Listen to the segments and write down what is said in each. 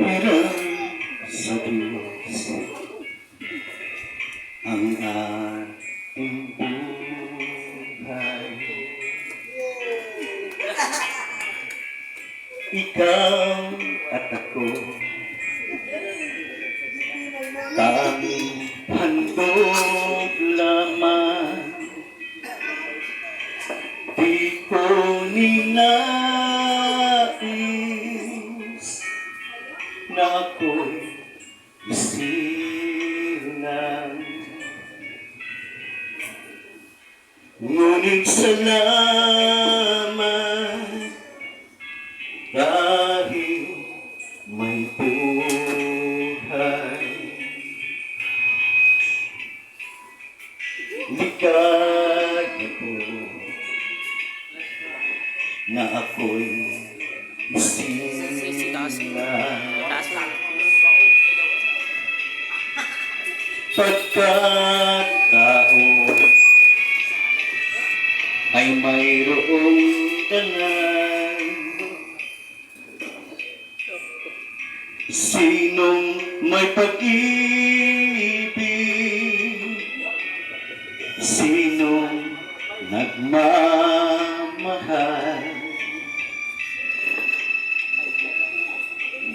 Hirap sa Diyos ang ating buhay. Ikaw at ako, tanging handog lamang. Di ko ninais na ako'y isilang. Ngunit salamat dahil may buhay. Ligaya ko na ako'y isilang. Pagkat tao ay mayroong dangal, sinong may pag-ibig, sinong nagmamahal.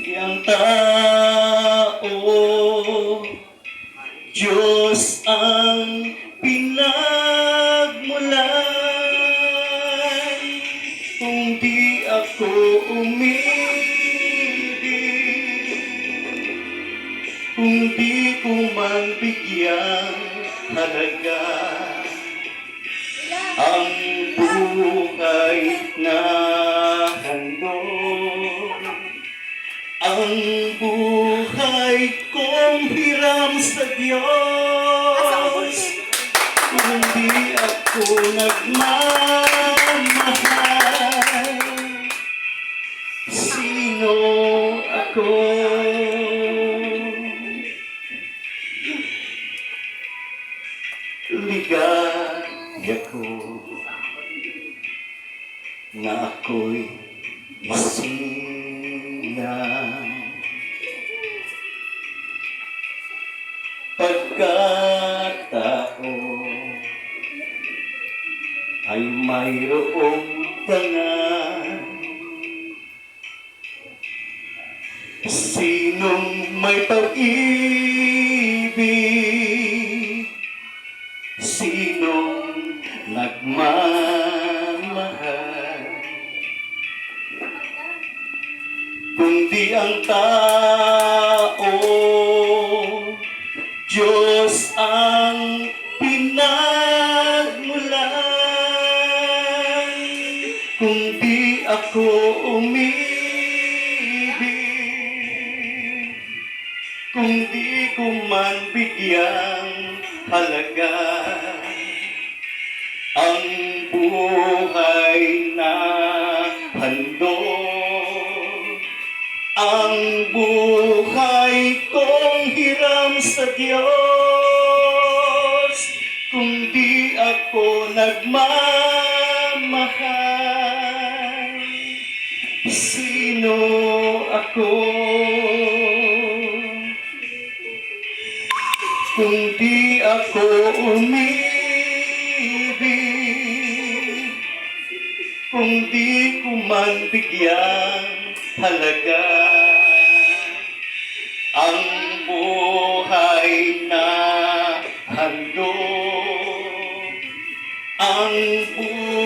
Yang tao, Diyos ang pinagmulan. Kung di ako umibig, kung di ko man bigyang halaga ang buhay na handog, ang buhay kong hiram sa Diyos. Kung di ako nagmamahal, sino ako? Ligaya ko na ako'y isilang. Pagkatao ay mayroong dangal, sinong may pag-ibig, sinong nagmamahal. Kung di ang tao, Diyos ang pinagmulan. Kung di ako umibig, kung di ko man bigyang halaga ang buhay na handog, ang buhay kong hiram sa Diyos. Kung di ako nagmamahal, sino ako? Kung di ako umibig, kung di ko man bigyang halaga ang buhay na handog, ang buhay